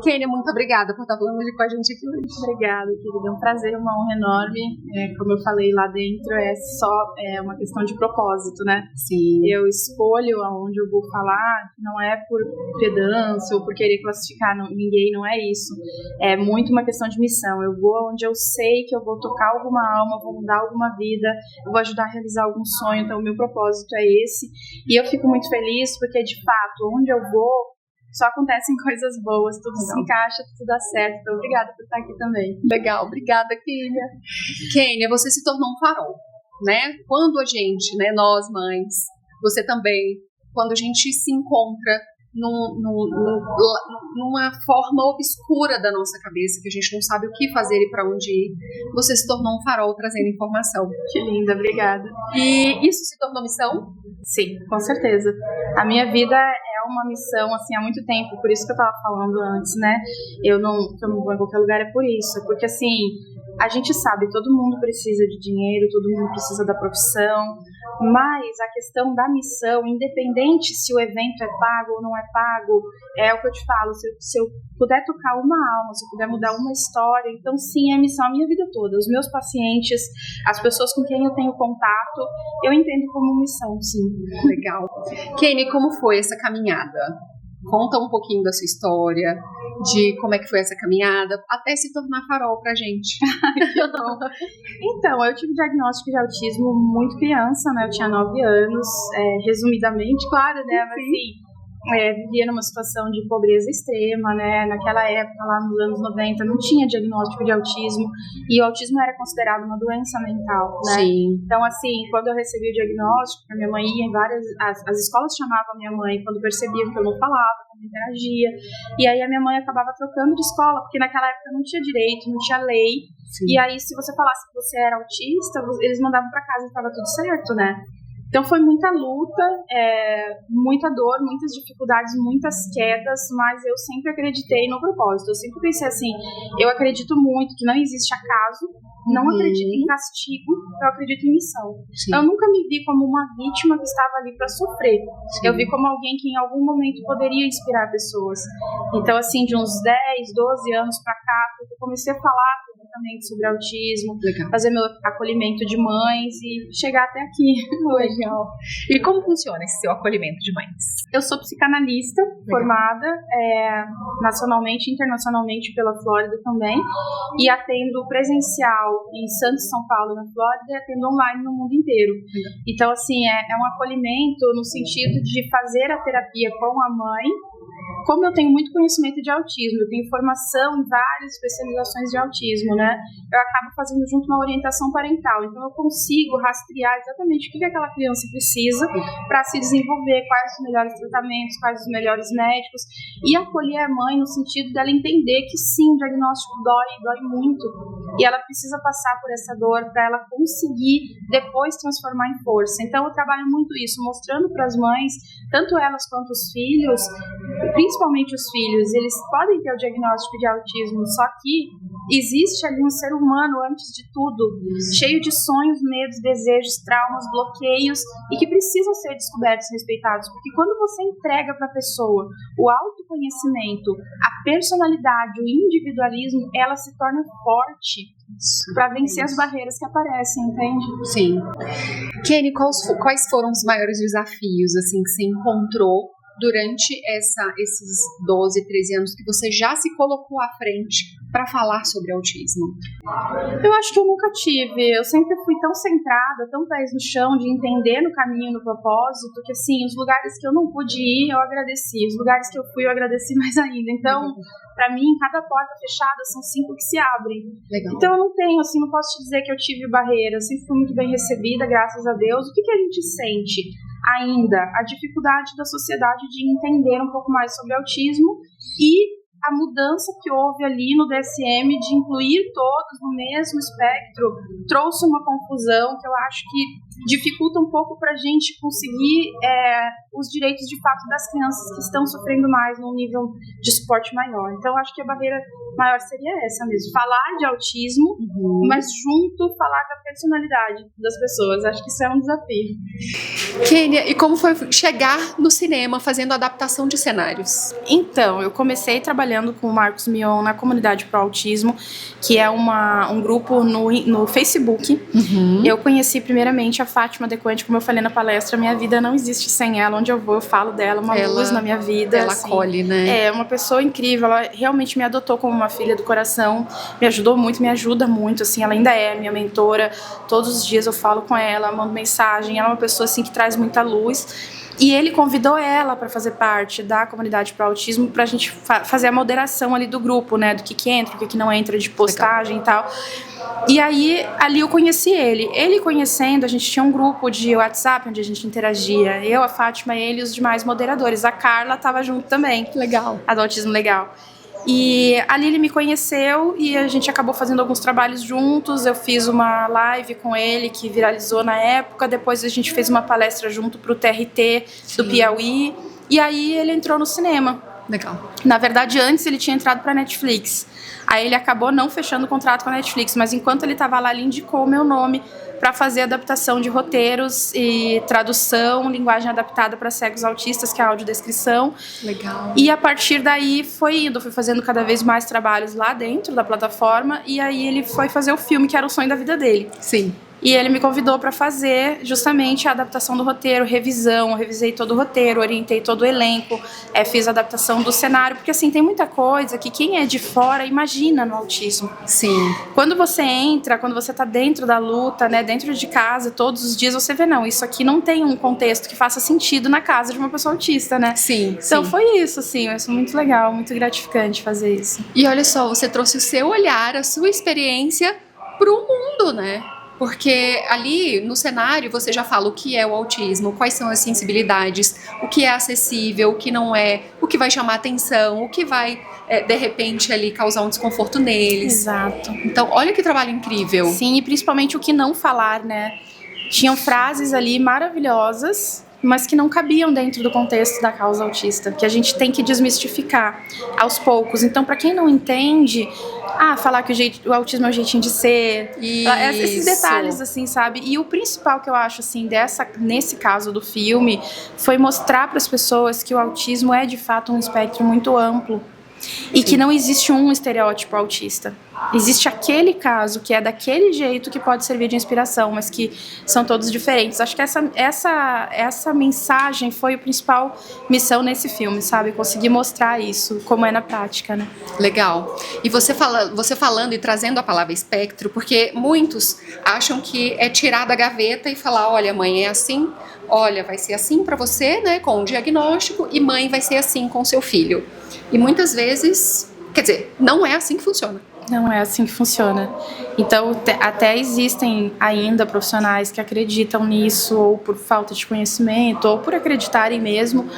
Kênia, muito obrigada por estar falando com a gente aqui hoje. Obrigada, querida. É um prazer, uma honra enorme. Como eu falei lá dentro, é só uma questão de propósito, né? Sim. Eu escolho aonde eu vou falar, não é por pedância ou por querer classificar ninguém, não é isso. É muito uma questão de missão. Eu vou onde eu sei que eu vou tocar alguma alma, vou mudar alguma vida, eu vou ajudar a realizar algum sonho. Então, o meu propósito é esse. E eu fico muito feliz porque, de fato, onde eu vou, só acontecem coisas boas, tudo se encaixa, tudo dá certo. Então, obrigada por estar aqui também. Legal, obrigada, Kênia. Kênia, você se tornou um farol, né? Quando a gente, né, nós mães, você também, quando a gente se encontra numa forma obscura da nossa cabeça, que a gente não sabe o que fazer e para onde ir, você se tornou um farol trazendo informação. Que linda, obrigada. E isso se tornou missão? Sim, com certeza. A minha vida é uma missão, assim, há muito tempo, por isso que eu tava falando antes, né? Eu não vou em qualquer lugar, é por isso. É porque, assim, a gente sabe, todo mundo precisa de dinheiro, todo mundo precisa da profissão, mas a questão da missão, independente se o evento é pago ou não é pago, é o que eu te falo, se eu puder tocar uma alma, se eu puder mudar uma história, então sim, é missão a minha vida toda. Os meus pacientes, as pessoas com quem eu tenho contato, eu entendo como missão, sim. Legal. Kênia, como foi essa caminhada? Conta um pouquinho da sua história, de como é que foi essa caminhada, até se tornar farol pra gente. Então, eu tive diagnóstico de autismo muito criança, né? Eu tinha 9 anos, resumidamente, claro, né? Mas assim, vivia numa situação de pobreza extrema, né? Naquela época, lá nos anos 90, não tinha diagnóstico de autismo, e o autismo era considerado uma doença mental, né? Sim. Então, assim, quando eu recebi o diagnóstico, a minha mãe ia em as escolas chamavam a minha mãe quando percebiam que eu não falava, que eu não interagia, e aí a minha mãe acabava trocando de escola, porque naquela época não tinha direito, não tinha lei. Sim. E aí, se você falasse que você era autista, eles mandavam pra casa e estava tudo certo, né? Então foi muita luta, muita dor, muitas dificuldades, muitas quedas, mas eu sempre acreditei no propósito. Eu sempre pensei assim, eu acredito muito que não existe acaso, não acredito em castigo, eu acredito em missão. Sim. Eu nunca me vi como uma vítima que estava ali para sofrer. Sim. Eu vi como alguém que em algum momento poderia inspirar pessoas. Então, assim, de uns 10, 12 anos para cá, eu comecei a falar sobre autismo, legal, fazer meu acolhimento de mães e chegar até aqui. Legal. E como funciona esse seu acolhimento de mães? Eu sou psicanalista, legal, formada nacionalmente e internacionalmente pela Flórida também, e atendo presencial em Santos, São Paulo, na Flórida, e atendo online no mundo inteiro. Legal. Então, assim, é um acolhimento no sentido de fazer a terapia com a mãe. Como eu tenho muito conhecimento de autismo, eu tenho formação em várias especializações de autismo, né? Eu acabo fazendo junto uma orientação parental. Então, eu consigo rastrear exatamente o que aquela criança precisa para se desenvolver, quais os melhores tratamentos, quais os melhores médicos, e acolher a mãe no sentido dela entender que sim, o diagnóstico dói muito, e ela precisa passar por essa dor para ela conseguir depois transformar em força. Então, eu trabalho muito isso, mostrando para as mães, tanto elas quanto os filhos, principalmente os filhos, eles podem ter o diagnóstico de autismo, só que existe ali um ser humano, antes de tudo, cheio de sonhos, medos, desejos, traumas, bloqueios, e que precisam ser descobertos e respeitados, porque quando você entrega para a pessoa o autoconhecimento, a personalidade, o individualismo, ela se torna forte para vencer as barreiras que aparecem, entende? Sim. Kênia, quais foram os maiores desafios assim, que você encontrou durante esses 12, 13 anos que você já se colocou à frente para falar sobre autismo? Eu acho que eu nunca tive. Eu sempre fui tão centrada, tão pés no chão, de entender no caminho, no propósito, que assim, os lugares que eu não pude ir, eu agradeci. Os lugares que eu fui, eu agradeci mais ainda. Então, para mim, cada porta fechada são 5 que se abrem. Legal. Então, eu não tenho, assim, não posso te dizer que eu tive barreira. Eu sempre fui muito bem recebida, graças a Deus. O que a gente sente ainda? A dificuldade da sociedade de entender um pouco mais sobre autismo e a mudança que houve ali no DSM de incluir todos no mesmo espectro trouxe uma confusão que eu acho que dificulta um pouco para a gente conseguir os direitos de fato das crianças que estão sofrendo mais num nível de suporte maior. Então, acho que a barreira maior seria essa mesmo, falar de autismo, mas junto falar da personalidade das pessoas. Acho que isso é um desafio. Kênia, e como foi chegar no cinema fazendo adaptação de cenários? Então, eu comecei trabalhando com o Marcos Mion na Comunidade Pro Autismo, que é um grupo no Facebook. Eu conheci primeiramente a Fátima Dequante, como eu falei na palestra, minha vida não existe sem ela, onde eu vou eu falo dela, uma luz na minha vida. Ela assim, acolhe, né? É uma pessoa incrível, ela realmente me adotou como uma filha do coração, me ajudou muito, me ajuda muito, assim, ela ainda é minha mentora, todos os dias eu falo com ela, mando mensagem, ela é uma pessoa assim que traz muita luz. E ele convidou ela para fazer parte da Comunidade Pro Autismo, para a gente fazer a moderação ali do grupo, né? Do que entra, do que não entra, de postagem e tal. E aí, ali eu conheci ele. Ele conhecendo, a gente tinha um grupo de WhatsApp onde a gente interagia. Eu, a Fátima, ele e os demais moderadores. A Carla estava junto também. Legal. A do Autismo Legal. E ali ele me conheceu e a gente acabou fazendo alguns trabalhos juntos. Eu fiz uma live com ele que viralizou na época. Depois a gente fez uma palestra junto pro TRT do Piauí. E aí ele entrou no cinema. Legal. Na verdade, antes ele tinha entrado para Netflix. Aí ele acabou não fechando o contrato com a Netflix, mas enquanto ele estava lá, ele indicou o meu nome para fazer adaptação de roteiros e tradução, linguagem adaptada para cegos autistas, que é a audiodescrição. Legal. E a partir daí fui fazendo cada vez mais trabalhos lá dentro da plataforma, e aí ele foi fazer o filme, que era o sonho da vida dele. Sim. E ele me convidou para fazer justamente a adaptação do roteiro, revisão, eu revisei todo o roteiro, orientei todo o elenco, fiz a adaptação do cenário, porque assim, tem muita coisa que quem é de fora imagina no autismo. Sim. Quando você entra, quando você tá dentro da luta, né, dentro de casa, todos os dias você vê, não, isso aqui não tem um contexto que faça sentido na casa de uma pessoa autista, né? Sim. Então sim. foi isso, assim, é muito legal, muito gratificante fazer isso. E olha só, você trouxe o seu olhar, a sua experiência pro mundo, né? Porque ali no cenário você já fala o que é o autismo, quais são as sensibilidades, o que é acessível, o que não é, o que vai chamar atenção, o que vai, de repente, ali causar um desconforto neles. Exato. Então, olha que trabalho incrível. Sim, e principalmente o que não falar, né? Tinham frases ali maravilhosas, mas que não cabiam dentro do contexto da causa autista, que a gente tem que desmistificar aos poucos. Então, para quem não entende, falar que o autismo é um jeitinho de ser, esses detalhes, assim, sabe? E o principal que eu acho, assim, nesse caso do filme, foi mostrar para as pessoas que o autismo é, de fato, um espectro muito amplo. E que não existe um estereótipo autista. Existe aquele caso que é daquele jeito que pode servir de inspiração, mas que são todos diferentes. Acho que essa mensagem foi a principal missão nesse filme, sabe? Conseguir mostrar isso, como é na prática, né? Legal. E você falando e trazendo a palavra espectro, porque muitos acham que é tirar da gaveta e falar, olha, mãe, é assim, olha, vai ser assim para você, né, com o diagnóstico, e mãe vai ser assim com seu filho. E muitas vezes, quer dizer, não é assim que funciona. Não é assim que funciona. Então, até existem ainda profissionais que acreditam nisso, ou por falta de conhecimento, ou por acreditarem mesmo,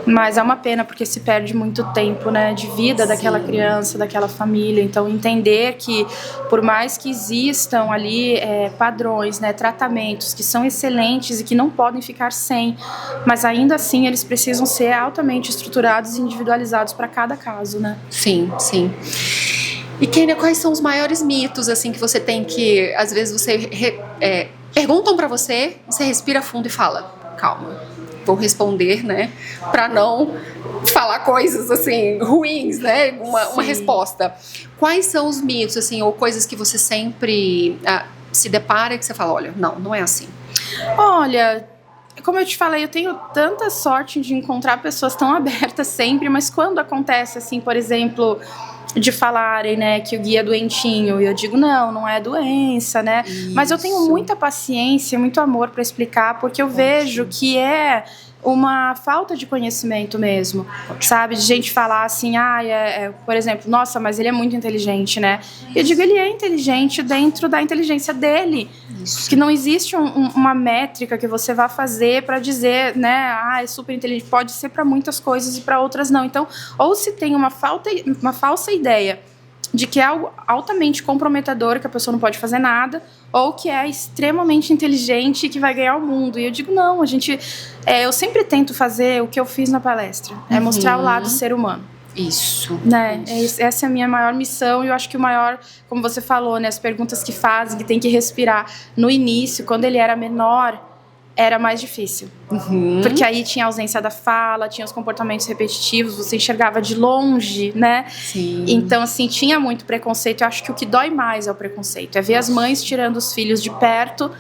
mas é uma pena porque se perde muito tempo, né, de vida daquela criança, daquela família. Então, entender que, por mais que existam ali padrões, né, tratamentos que são excelentes e que não podem ficar sem, mas ainda assim eles precisam ser altamente estruturados e individualizados para cada caso, né? Sim, sim. E, Kênia, quais são os maiores mitos, assim, que você tem que, às vezes, perguntam pra você, você respira fundo e fala, calma, vou responder, né, pra não falar coisas, assim, ruins, né, uma resposta. Quais são os mitos, assim, ou coisas que você sempre se depara que você fala, olha, não é assim? Olha, como eu te falei, eu tenho tanta sorte de encontrar pessoas tão abertas sempre, mas quando acontece, assim, por exemplo, de falarem, né, que o Gui é doentinho, e eu digo, não é doença, né? Isso. Mas eu tenho muita paciência, muito amor para explicar, porque eu vejo que é uma falta de conhecimento mesmo, sabe? De gente falar assim, por exemplo, nossa, mas ele é muito inteligente, né? E eu digo, ele é inteligente dentro da inteligência dele. Isso. Que não existe uma métrica que você vá fazer para dizer, né, é super inteligente. Pode ser para muitas coisas e para outras não. Então, ou se tem uma falsa ideia de que é algo altamente comprometedor, que a pessoa não pode fazer nada, ou que é extremamente inteligente e que vai ganhar o mundo. E eu digo, não, eu sempre tento fazer o que eu fiz na palestra, é mostrar o lado ser humano. Isso. Né? Essa é a minha maior missão, e eu acho que o maior, como você falou, né, as perguntas que fazem, que tem que respirar. No início, quando ele era menor, era mais difícil. Porque aí tinha a ausência da fala, tinha os comportamentos repetitivos, você enxergava de longe, né? Sim. Então, assim, tinha muito preconceito. Eu acho que o que dói mais é o preconceito. É ver as mães tirando os filhos de perto,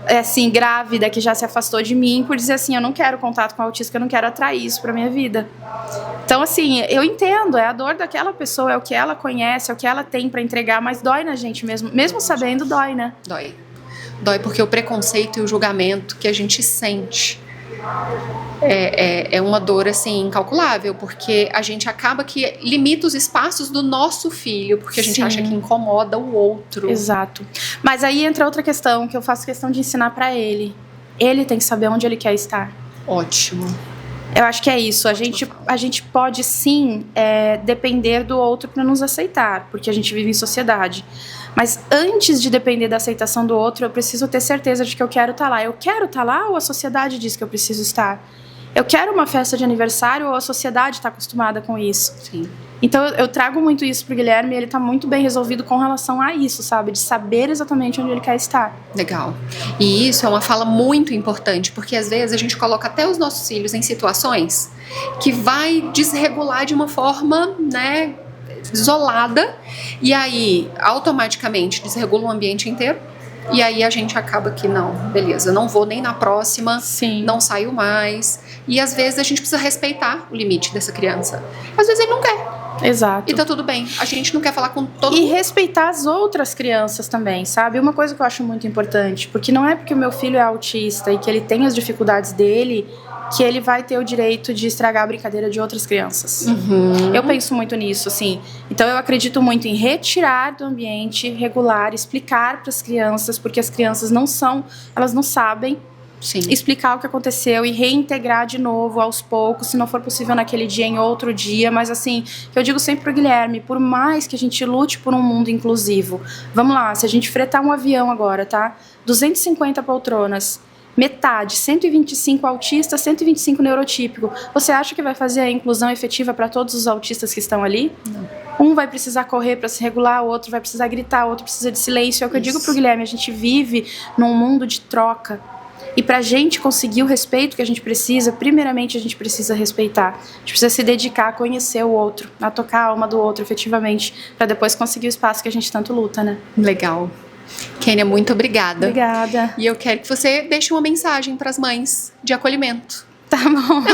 assim, grávida, que já se afastou de mim, por dizer assim, eu não quero contato com autista, eu não quero atrair isso pra minha vida. Então, assim, eu entendo, é a dor daquela pessoa, é o que ela conhece, é o que ela tem pra entregar, mas dói na gente mesmo sabendo, dói, né? Dói porque o preconceito e o julgamento que a gente sente é uma dor, assim, incalculável, porque a gente acaba que limita os espaços do nosso filho, porque a gente acha que incomoda o outro. Exato. Mas aí entra outra questão, que eu faço questão de ensinar pra ele. Ele tem que saber onde ele quer estar. Ótimo. Eu acho que é isso. A gente pode, sim, depender do outro para nos aceitar, porque a gente vive em sociedade. Mas antes de depender da aceitação do outro, eu preciso ter certeza de que eu quero estar lá. Eu quero estar lá ou a sociedade diz que eu preciso estar? Eu quero uma festa de aniversário ou a sociedade está acostumada com isso? Sim. Então eu trago muito isso pro Guilherme, e ele tá muito bem resolvido com relação a isso, sabe? De saber exatamente onde ele quer estar. Legal. E isso é uma fala muito importante, porque às vezes a gente coloca até os nossos filhos em situações que vai desregular de uma forma, né, isolada, e aí automaticamente desregula o ambiente inteiro. E aí a gente acaba que não, beleza, não vou nem na próxima, não saio mais. E às vezes a gente precisa respeitar o limite dessa criança. Às vezes ele não quer. Exato. E tá tudo bem, a gente não quer falar com todo mundo. E respeitar as outras crianças também, sabe? Uma coisa que eu acho muito importante, porque não é porque o meu filho é autista e que ele tem as dificuldades dele, que ele vai ter o direito de estragar a brincadeira de outras crianças. Eu penso muito nisso, assim. Então eu acredito muito em retirar do ambiente, regular, explicar para as crianças, porque as crianças elas não sabem. Sim. Explicar o que aconteceu e reintegrar de novo aos poucos, se não for possível naquele dia, em outro dia. Mas assim, eu digo sempre pro Guilherme, por mais que a gente lute por um mundo inclusivo, vamos lá, se a gente fretar um avião agora, tá? 250 poltronas, metade, 125 autistas, 125 neurotípico. Você acha que vai fazer a inclusão efetiva para todos os autistas que estão ali? Não. Um vai precisar correr para se regular, o outro vai precisar gritar, o outro precisa de silêncio. É o que eu digo pro Guilherme, a gente vive num mundo de troca. E pra gente conseguir o respeito que a gente precisa, primeiramente a gente precisa respeitar. A gente precisa se dedicar a conhecer o outro, a tocar a alma do outro efetivamente, pra depois conseguir o espaço que a gente tanto luta, né? Legal. Kênia, muito obrigada. Obrigada. E eu quero que você deixe uma mensagem pras mães de acolhimento. Tá bom.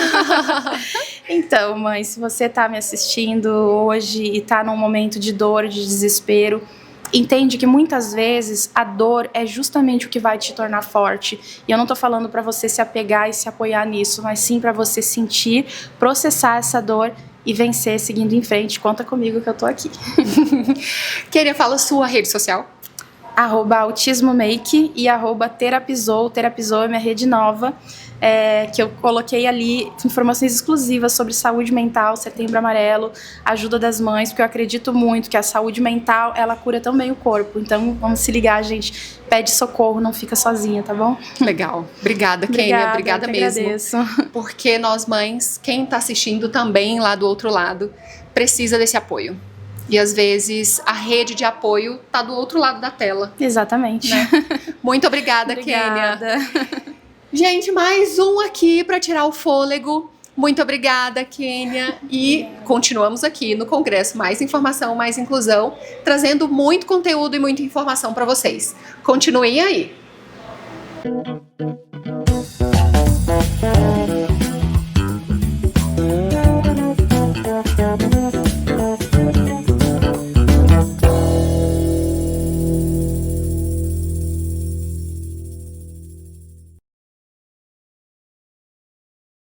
Então, mãe, se você tá me assistindo hoje e tá num momento de dor, de desespero, entende que muitas vezes a dor é justamente o que vai te tornar forte. E eu não tô falando pra você se apegar e se apoiar nisso, mas sim pra você sentir, processar essa dor e vencer seguindo em frente. Conta comigo que eu tô aqui. Kênia, fala sua rede social. @autismomake e @terapizou. Terapizou é minha rede nova, que eu coloquei ali informações exclusivas sobre saúde mental, Setembro Amarelo, ajuda das mães, porque eu acredito muito que a saúde mental, ela cura também o corpo. Então, vamos se ligar, gente. Pede socorro, não fica sozinha, tá bom? Legal. Obrigada, Kênia. Obrigada mesmo. Agradeço. Porque nós mães, quem tá assistindo também lá do outro lado, precisa desse apoio. E às vezes a rede de apoio tá do outro lado da tela. Exatamente. Né? Muito obrigada, Kênia. Gente, mais um aqui para tirar o fôlego. Muito obrigada, Kênia. E continuamos aqui no Congresso Mais Informação, Mais Inclusão, trazendo muito conteúdo e muita informação para vocês. Continuem aí.